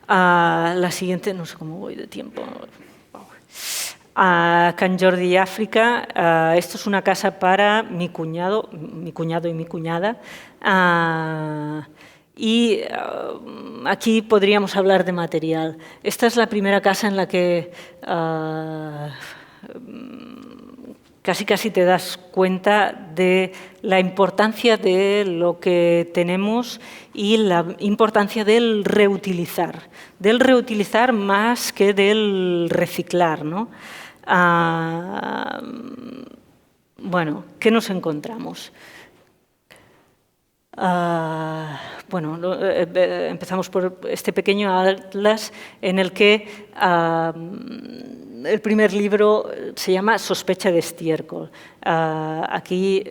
La siguiente, no sé cómo voy de tiempo. A Can Jordi, África. Esto es una casa para mi cuñado y mi cuñada. Aquí podríamos hablar de material. Esta es la primera casa en la que casi te das cuenta de la importancia de lo que tenemos y la importancia del reutilizar más que del reciclar, ¿no? Bueno, ¿qué nos encontramos? Empezamos por este pequeño atlas en el que el primer libro se llama Sospecha de estiércol. Aquí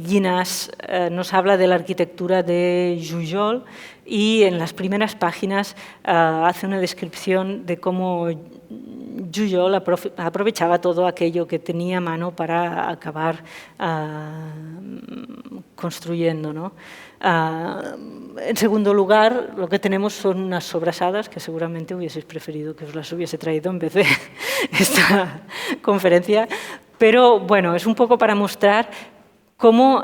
Llinàs nos habla de la arquitectura de Jujol y en las primeras páginas hace una descripción de cómo Jujol aprovechaba todo aquello que tenía a mano para acabar construyendo, ¿no? En segundo lugar, lo que tenemos son unas sobrasadas que seguramente hubieseis preferido que os las hubiese traído en vez de esta conferencia, pero bueno, es un poco para mostrar cómo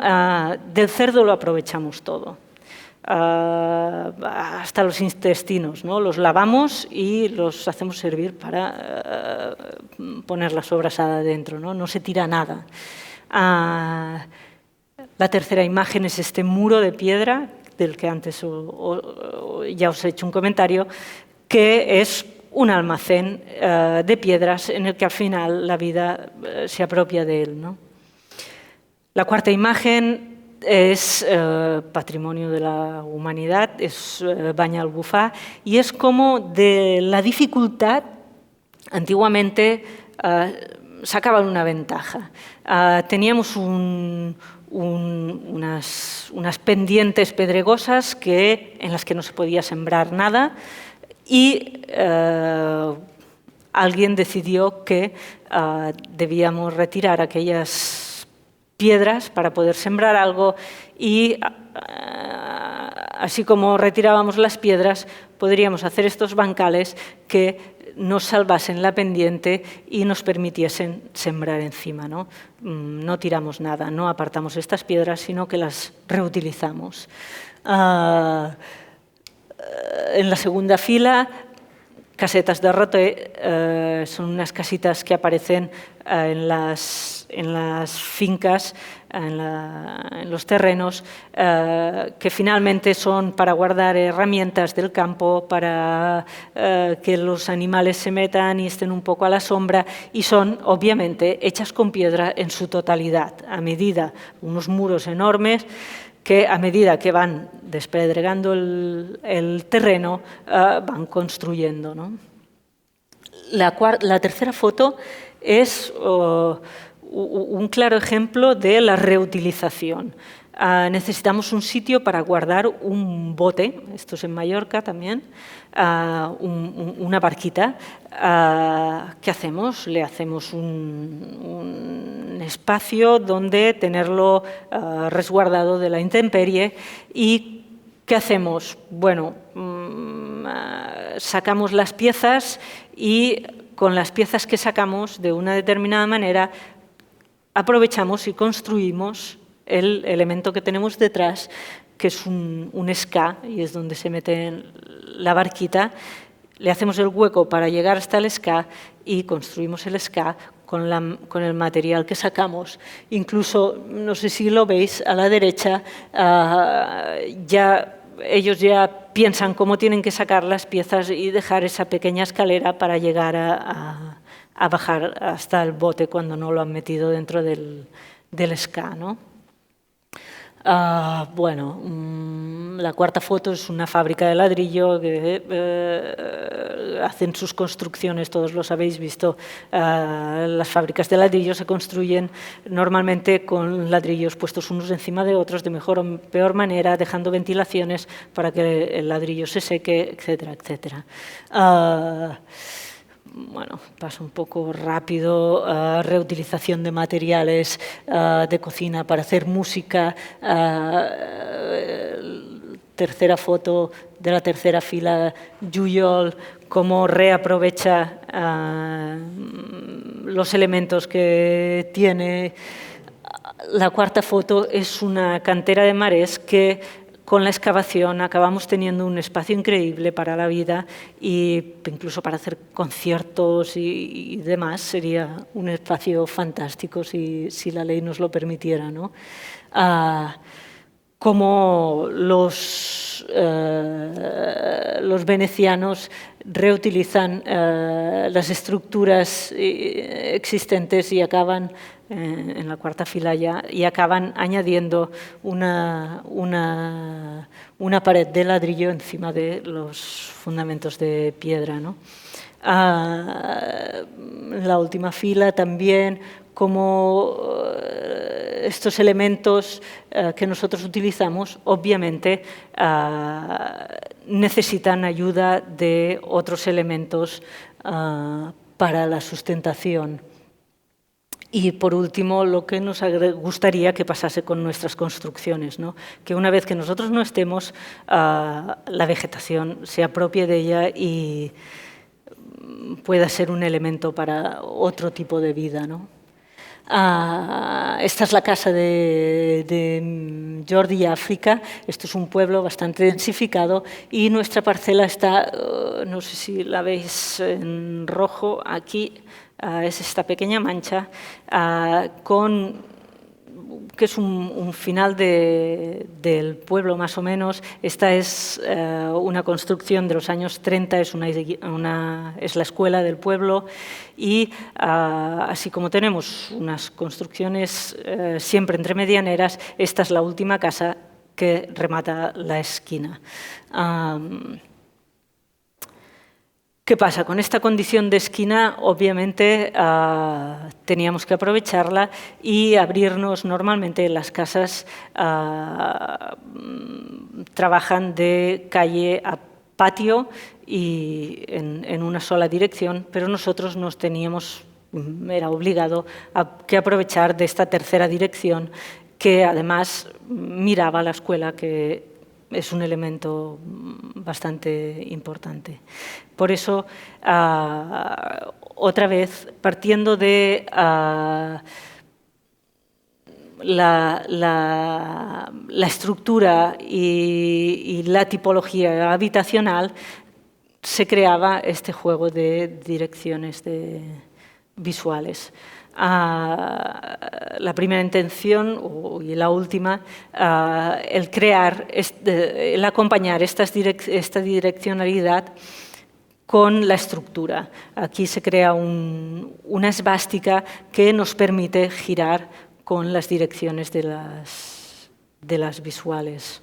del cerdo lo aprovechamos todo. Hasta los intestinos, ¿no? Los lavamos y los hacemos servir para poner la sobrasada dentro, ¿no? No se tira nada. La tercera imagen es este muro de piedra, del que antes ya os he hecho un comentario, que es un almacén de piedras en el que al final la vida se apropia de él, ¿no? La cuarta imagen es patrimonio de la humanidad, es Banyalbufar, y es como de la dificultad, antiguamente sacaban una ventaja. Teníamos unas pendientes pedregosas en las que no se podía sembrar nada y alguien decidió que debíamos retirar aquellas piedras para poder sembrar algo y así como retirábamos las piedras podríamos hacer estos bancales que nos salvasen la pendiente y nos permitiesen sembrar encima, ¿no? No tiramos nada, no apartamos estas piedras, sino que las reutilizamos. En la segunda fila, casetas de rote, son unas casitas que aparecen en las fincas, en los terrenos, que finalmente son para guardar herramientas del campo, para que los animales se metan y estén un poco a la sombra, y son, obviamente, hechas con piedra en su totalidad, unos muros enormes que a medida que van despedregando el terreno, van construyendo, ¿no? La tercera foto es un claro ejemplo de la reutilización. Necesitamos un sitio para guardar un bote, esto es en Mallorca también, una barquita. ¿Qué hacemos? Le hacemos un espacio donde tenerlo resguardado de la intemperie. ¿Y qué hacemos? Bueno, sacamos las piezas y con las piezas que sacamos de una determinada manera aprovechamos y construimos el elemento que tenemos detrás, que es un ska, y es donde se mete la barquita. Le hacemos el hueco para llegar hasta el ska y construimos el ska con el material que sacamos. Incluso, no sé si lo veis, a la derecha ellos ya piensan cómo tienen que sacar las piezas y dejar esa pequeña escalera para llegar a bajar hasta el bote cuando no lo han metido dentro del ska, ¿no? La cuarta foto es una fábrica de ladrillo que hacen sus construcciones, todos los habéis visto. Las fábricas de ladrillo se construyen normalmente con ladrillos puestos unos encima de otros de mejor o peor manera, dejando ventilaciones para que el ladrillo se seque, etcétera, etcétera. Bueno, paso un poco rápido, reutilización de materiales de cocina para hacer música, tercera foto de la tercera fila, Juyol, cómo reaprovecha los elementos que tiene. La cuarta foto es una cantera de mares que con la excavación acabamos teniendo un espacio increíble para la vida e incluso para hacer conciertos y demás. Sería un espacio fantástico si la ley nos lo permitiera, ¿no? Cómo los venecianos reutilizan las estructuras existentes y acaban, en la cuarta fila ya, y acaban añadiendo una pared de ladrillo encima de los fundamentos de piedra, ¿no? En la última fila también, como estos elementos que nosotros utilizamos, obviamente, necesitan ayuda de otros elementos para la sustentación. Y, por último, lo que nos gustaría que pasase con nuestras construcciones, ¿no? Que una vez que nosotros no estemos, la vegetación se apropie de ella y pueda ser un elemento para otro tipo de vida, ¿no? Esta es la casa de Jordi África. Esto es un pueblo bastante densificado y nuestra parcela está, no sé si la veis en rojo, aquí es esta pequeña mancha, que es un final del pueblo más o menos. Esta es una construcción de los años 30, es la escuela del pueblo y así como tenemos unas construcciones siempre entre medianeras, esta es la última casa que remata la esquina. ¿Qué pasa? Con esta condición de esquina, obviamente, teníamos que aprovecharla y abrirnos. Normalmente las casas trabajan de calle a patio y en una sola dirección, pero nosotros era obligado que aprovechar de esta tercera dirección, que además miraba la escuela, que es un elemento bastante importante. Por eso, otra vez, partiendo de la estructura y la tipología habitacional, se creaba este juego de direcciones visuales. La primera intención y la última, el acompañar esta direccionalidad con la estructura. Aquí se crea una esvástica que nos permite girar con las direcciones de las visuales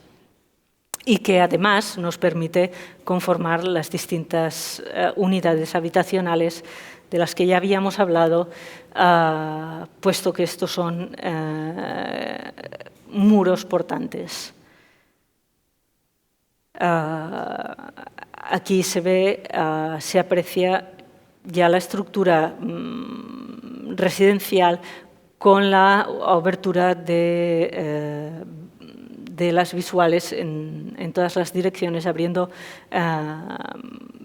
y que además nos permite conformar las distintas unidades habitacionales de las que ya habíamos hablado, puesto que estos son muros portantes. Aquí se aprecia ya la estructura residencial con la abertura de las visuales en todas las direcciones, abriendo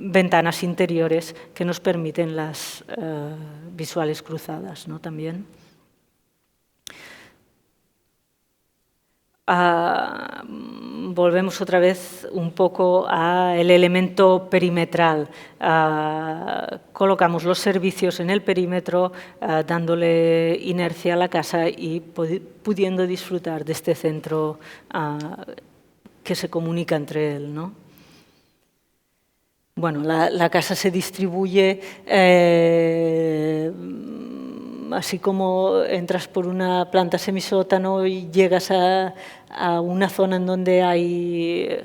ventanas interiores que nos permiten las visuales cruzadas, ¿no? También. Volvemos otra vez un poco al elemento perimetral. Colocamos los servicios en el perímetro, dándole inercia a la casa y pudiendo disfrutar de este centro que se comunica entre él, ¿no? Bueno, la casa se distribuye así como entras por una planta semisótano y llegas a una zona en donde hay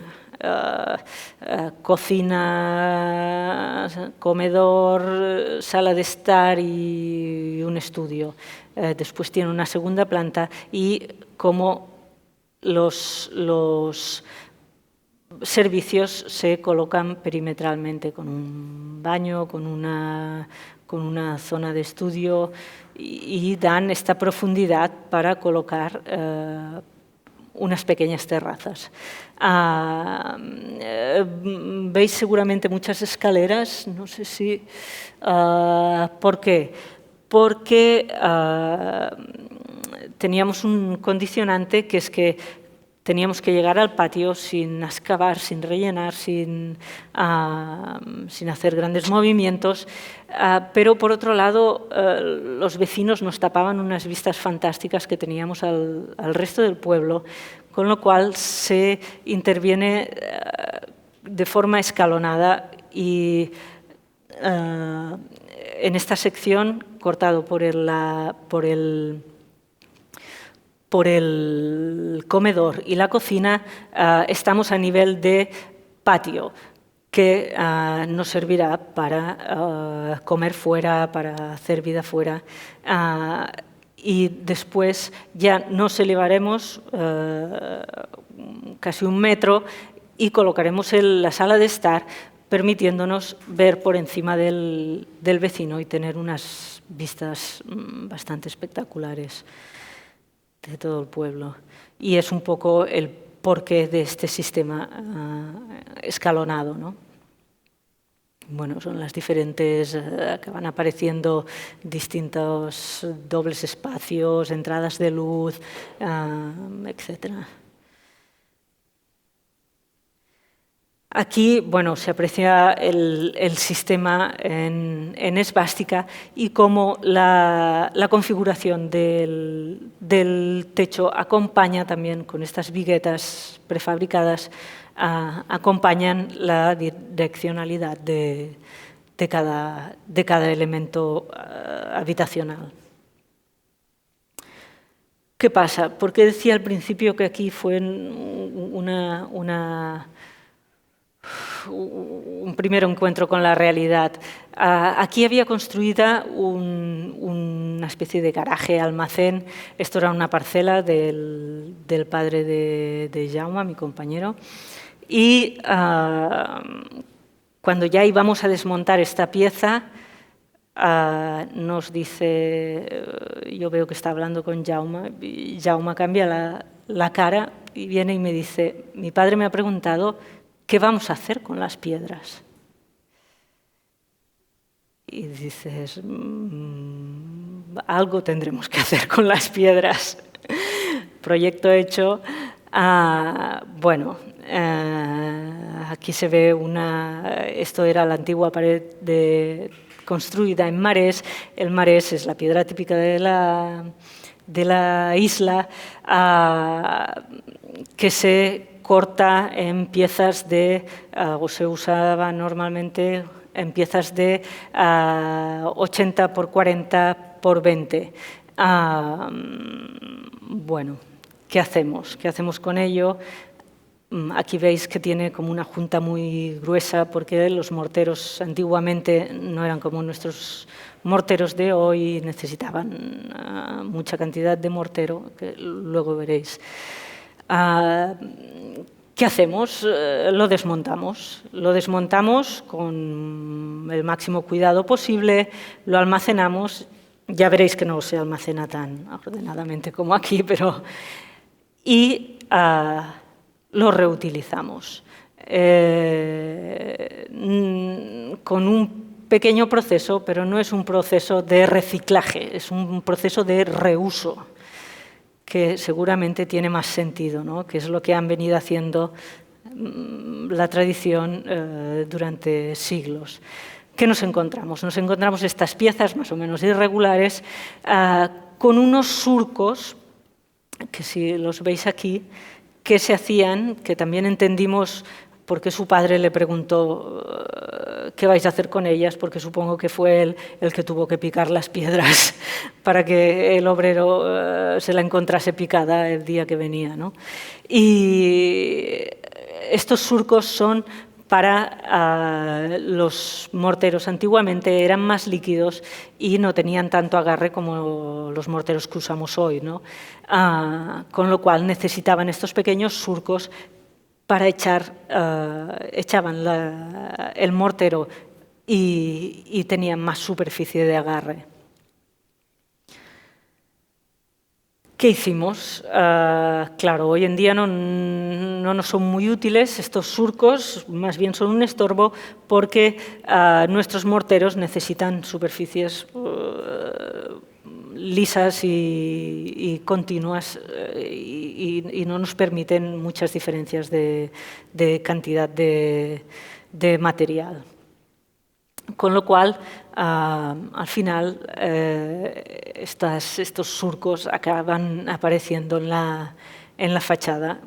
cocina, comedor, sala de estar y un estudio. Después tiene una segunda planta y como los servicios se colocan perimetralmente con un baño, con una zona de estudio y dan esta profundidad para colocar unas pequeñas terrazas. Veis seguramente muchas escaleras, no sé si... ¿Por qué? Porque teníamos un condicionante, que es que teníamos que llegar al patio sin excavar, sin rellenar, sin hacer grandes movimientos, pero por otro lado los vecinos nos tapaban unas vistas fantásticas que teníamos al resto del pueblo, con lo cual se interviene de forma escalonada y en esta sección, cortado por el comedor y la cocina, estamos a nivel de patio, que nos servirá para comer fuera, para hacer vida fuera. Y después ya nos elevaremos casi 1 metro y colocaremos la sala de estar, permitiéndonos ver por encima del vecino y tener unas vistas bastante espectaculares de todo el pueblo. Y es un poco el porqué de este sistema escalonado, ¿no? Bueno, son las diferentes, que van apareciendo distintos dobles espacios, entradas de luz, etcétera. Aquí, bueno, se aprecia el sistema en esvástica y cómo la configuración del techo acompaña también, con estas viguetas prefabricadas, acompañan la direccionalidad de cada elemento habitacional. ¿Qué pasa? ¿Por qué decía al principio que aquí fue un primer encuentro con la realidad? Aquí había construida una especie de garaje, almacén. Esto era una parcela del padre de Jaume, mi compañero. Y cuando ya íbamos a desmontar esta pieza, nos dice, yo veo que está hablando con Jaume, y Jaume cambia la cara y viene y me dice: mi padre me ha preguntado ¿qué vamos a hacer con las piedras? Y dices, algo tendremos que hacer con las piedras. Proyecto hecho. Bueno, aquí se ve esto era la antigua pared construida en marés. El marés es la piedra típica de la isla, que se corta en piezas o se usaba normalmente en piezas de 80 por 40 por 20. Bueno, ¿qué hacemos? ¿Qué hacemos con ello? Aquí veis que tiene como una junta muy gruesa, porque los morteros antiguamente no eran como nuestros morteros de hoy, necesitaban mucha cantidad de mortero, que luego veréis. ¿Qué hacemos? Lo desmontamos con el máximo cuidado posible, lo almacenamos. Ya veréis que no se almacena tan ordenadamente como aquí, y lo reutilizamos con un pequeño proceso, pero no es un proceso de reciclaje, es un proceso de reuso, que seguramente tiene más sentido, ¿no? Que es lo que han venido haciendo la tradición durante siglos. ¿Qué nos encontramos? Nos encontramos estas piezas más o menos irregulares con unos surcos, que si los veis aquí, que se hacían, que también entendimos por qué su padre le preguntó qué vais a hacer con ellas, porque supongo que fue él el que tuvo que picar las piedras para que el obrero se la encontrase picada el día que venía, ¿no? Y estos surcos son para los morteros. Antiguamente eran más líquidos y no tenían tanto agarre como los morteros que usamos hoy, ¿no? Con lo cual necesitaban estos pequeños surcos para echaban el mortero y tenían más superficie de agarre. ¿Qué hicimos? Claro, hoy en día no nos son muy útiles estos surcos, más bien son un estorbo porque nuestros morteros necesitan superficies lisas y continuas y no nos permiten muchas diferencias de cantidad de material. Con lo cual, al final, estos surcos acaban apareciendo en la fachada,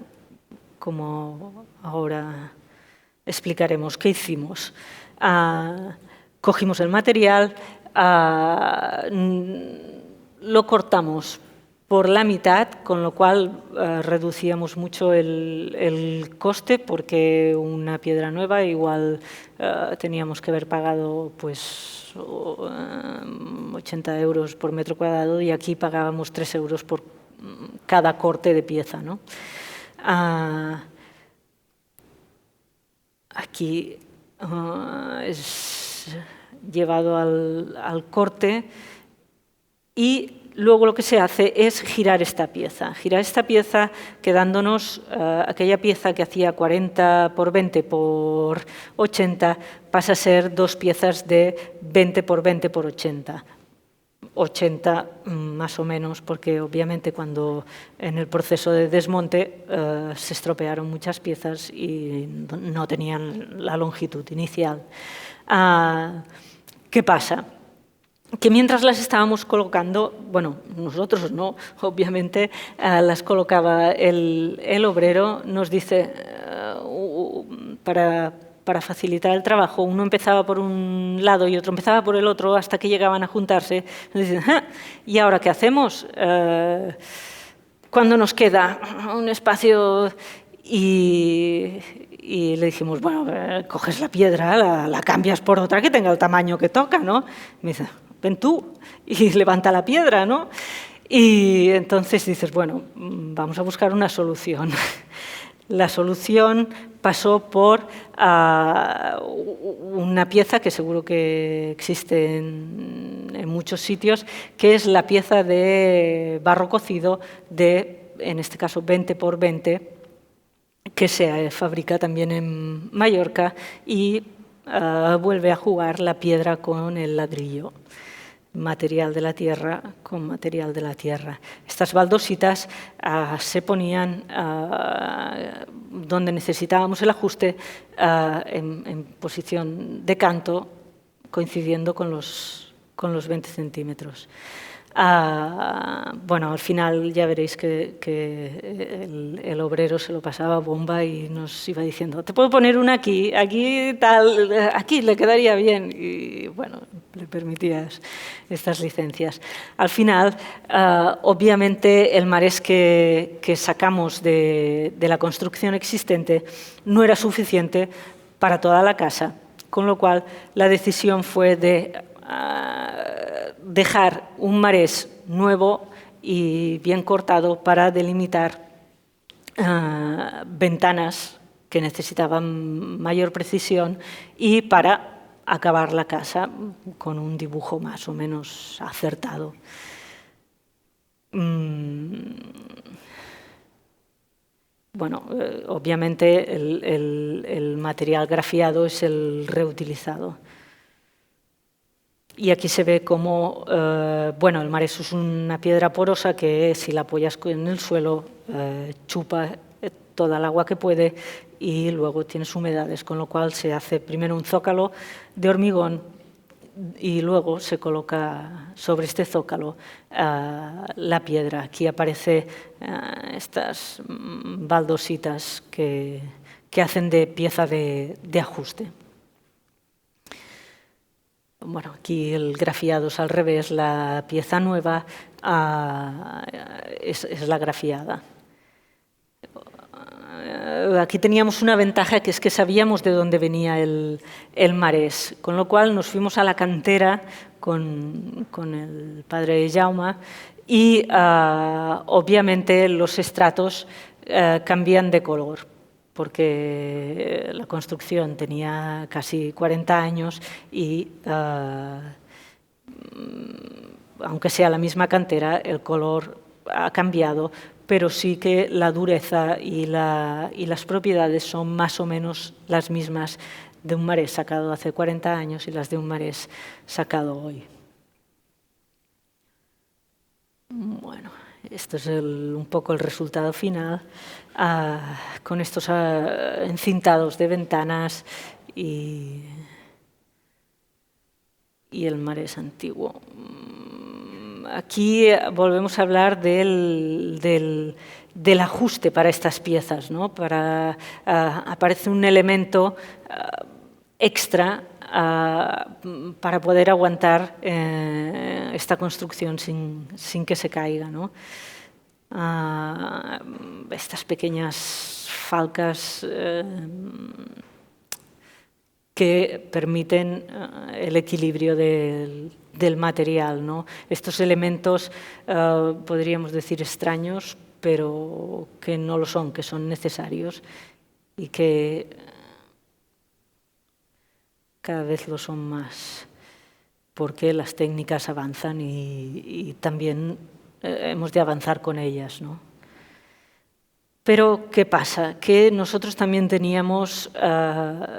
como ahora explicaremos. ¿Qué hicimos? Cogimos el material, lo cortamos por la mitad, con lo cual reducíamos mucho el coste, porque una piedra nueva igual teníamos que haber pagado pues 80 euros por metro cuadrado y aquí pagábamos 3 euros por cada corte de pieza, ¿no? Aquí es llevado al corte y luego lo que se hace es girar esta pieza. Girar esta pieza quedándonos aquella pieza que hacía 40 por 20 por 80 pasa a ser 2 piezas de 20 por 20 por 80. 80 más o menos, porque obviamente cuando en el proceso de desmonte se estropearon muchas piezas y no tenían la longitud inicial. ¿Qué pasa? Que mientras las estábamos colocando, bueno, nosotros no, obviamente las colocaba el obrero, nos dice, para facilitar el trabajo, uno empezaba por un lado y otro empezaba por el otro hasta que llegaban a juntarse. Nos dicen, ¿y ahora qué hacemos? ¿Cuándo nos queda un espacio? Y le dijimos, bueno, coges la piedra, la cambias por otra que tenga el tamaño que toca, ¿no? Me dice, ven tú y levanta la piedra, ¿no? Y entonces dices, bueno, vamos a buscar una solución. La solución pasó por una pieza que seguro que existe en muchos sitios, que es la pieza de barro cocido de, en este caso, 20 por 20, que se fabrica también en Mallorca y vuelve a jugar la piedra con el ladrillo. Material de la tierra con material de la tierra. Estas baldositas se ponían donde necesitábamos el ajuste en posición de canto, coincidiendo con los 20 centímetros. Bueno, al final ya veréis que el obrero se lo pasaba bomba y nos iba diciendo, te puedo poner una aquí, aquí tal, aquí le quedaría bien. Y bueno, le permitías estas licencias. Al final, obviamente, el marés que sacamos de la construcción existente no era suficiente para toda la casa, con lo cual la decisión fue de dejar un marés nuevo y bien cortado para delimitar ventanas que necesitaban mayor precisión y para acabar la casa con un dibujo más o menos acertado. Bueno, obviamente el material grafiado es el reutilizado. Y aquí se ve cómo, bueno, el marés es una piedra porosa que si la apoyas en el suelo chupa toda el agua que puede y luego tienes humedades, con lo cual se hace primero un zócalo de hormigón y luego se coloca sobre este zócalo la piedra. Aquí aparece estas baldositas que hacen de pieza de ajuste. Bueno, aquí el grafiado es al revés, la pieza nueva es la grafiada. Aquí teníamos una ventaja, que es que sabíamos de dónde venía el marés, con lo cual nos fuimos a la cantera con el padre Jaume y obviamente los estratos cambian de color, porque la construcción tenía casi 40 años y, aunque sea la misma cantera, el color ha cambiado, pero sí que la dureza y las propiedades son más o menos las mismas de un marés sacado hace 40 años y las de un marés sacado hoy. Bueno, esto es un poco el resultado final, con estos encintados de ventanas y el marés antiguo. Aquí volvemos a hablar del ajuste para estas piezas, ¿no? Aparece un elemento extra para poder aguantar esta construcción sin que se caiga, ¿no? Estas pequeñas falcas que permiten el equilibrio del material, ¿no? Estos elementos, podríamos decir, extraños, pero que no lo son, que son necesarios y que cada vez lo son más, porque las técnicas avanzan y también hemos de avanzar con ellas, ¿no? Pero, ¿qué pasa? Que nosotros también teníamos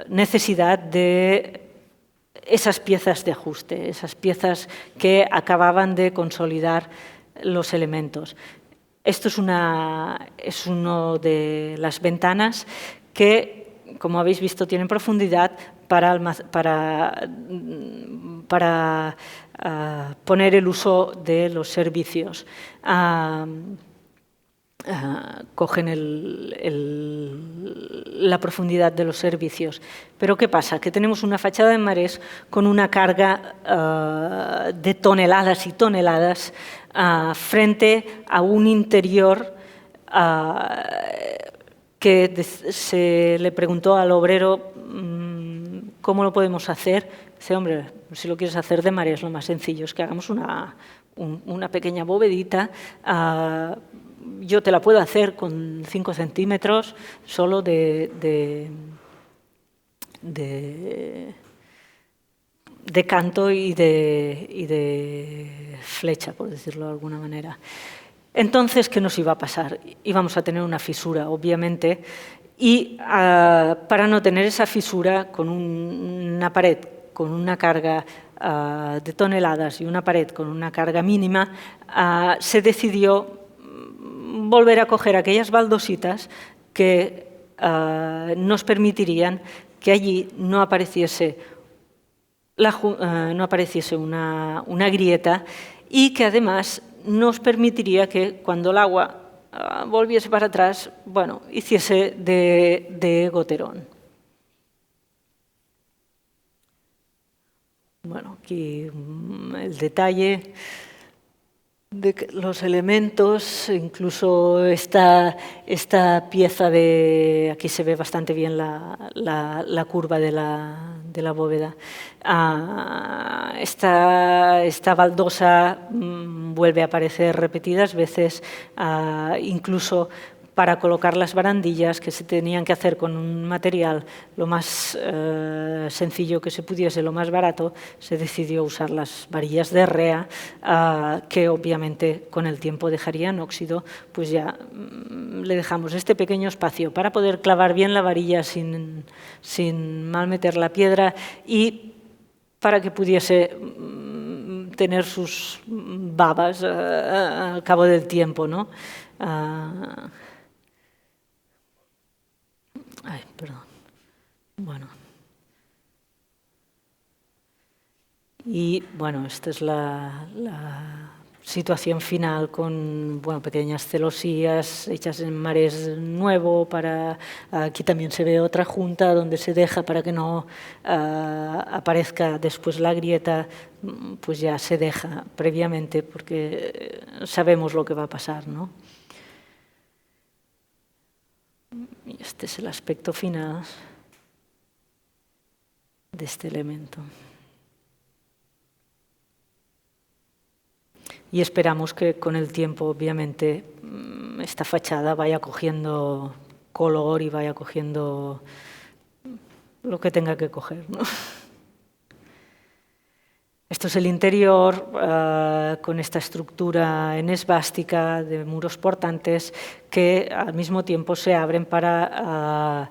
necesidad de esas piezas de ajuste, esas piezas que acababan de consolidar los elementos. Esto es uno de las ventanas que, como habéis visto, tienen profundidad para poner el uso de los servicios. Cogen la profundidad de los servicios. Pero ¿qué pasa? Que tenemos una fachada de marés con una carga de toneladas y toneladas frente a un interior que se le preguntó al obrero ¿cómo lo podemos hacer? Dice, hombre, si lo quieres hacer de marés, lo más sencillo es que hagamos una pequeña bovedita. Yo te la puedo hacer con 5 centímetros solo de canto y de flecha, por decirlo de alguna manera. Entonces, ¿qué nos iba a pasar? Íbamos a tener una fisura, obviamente, y para no tener esa fisura, con una pared con una carga de toneladas y una pared con una carga mínima, se decidió volver a coger aquellas baldositas que nos permitirían que allí no apareciese una grieta y que además nos permitiría que cuando el agua volviese para atrás, bueno, hiciese de goterón. Bueno, aquí el detalle de los elementos, incluso esta pieza de... Aquí se ve bastante bien la curva de la bóveda. Esta baldosa vuelve a aparecer repetidas veces, incluso para colocar las barandillas que se tenían que hacer con un material lo más sencillo que se pudiese, lo más barato, se decidió usar las varillas de rea, que obviamente con el tiempo dejarían óxido, pues ya le dejamos este pequeño espacio para poder clavar bien la varilla sin mal meter la piedra y para que pudiese tener sus babas al cabo del tiempo, ¿no? Ay, perdón. Bueno. Y bueno, esta es la situación final con pequeñas celosías hechas en marés nuevo. Aquí también se ve otra junta donde se deja para que no aparezca después la grieta, pues ya se deja previamente porque sabemos lo que va a pasar, ¿no? Y este es el aspecto final de este elemento. Y esperamos que con el tiempo, obviamente, esta fachada vaya cogiendo color y vaya cogiendo lo que tenga que coger, ¿no? Esto es el interior, con esta estructura en esvástica de muros portantes que al mismo tiempo se abren para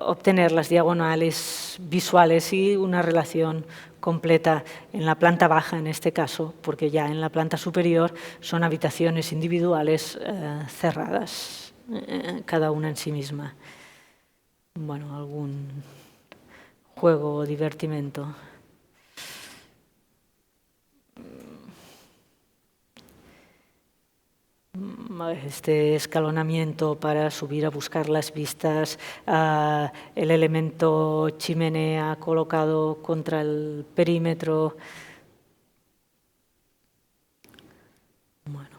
obtener las diagonales visuales y una relación completa en la planta baja, en este caso, porque ya en la planta superior son habitaciones individuales cerradas, cada una en sí misma. Bueno, algún juego o divertimento. Este escalonamiento para subir a buscar las vistas, el elemento chimenea colocado contra el perímetro. Bueno,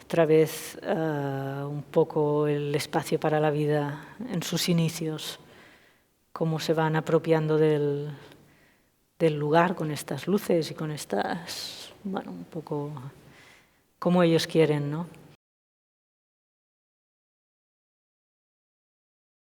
otra vez un poco el espacio para la vida en sus inicios, cómo se van apropiando del lugar con estas luces y con estas, bueno, un poco como ellos quieren, ¿no?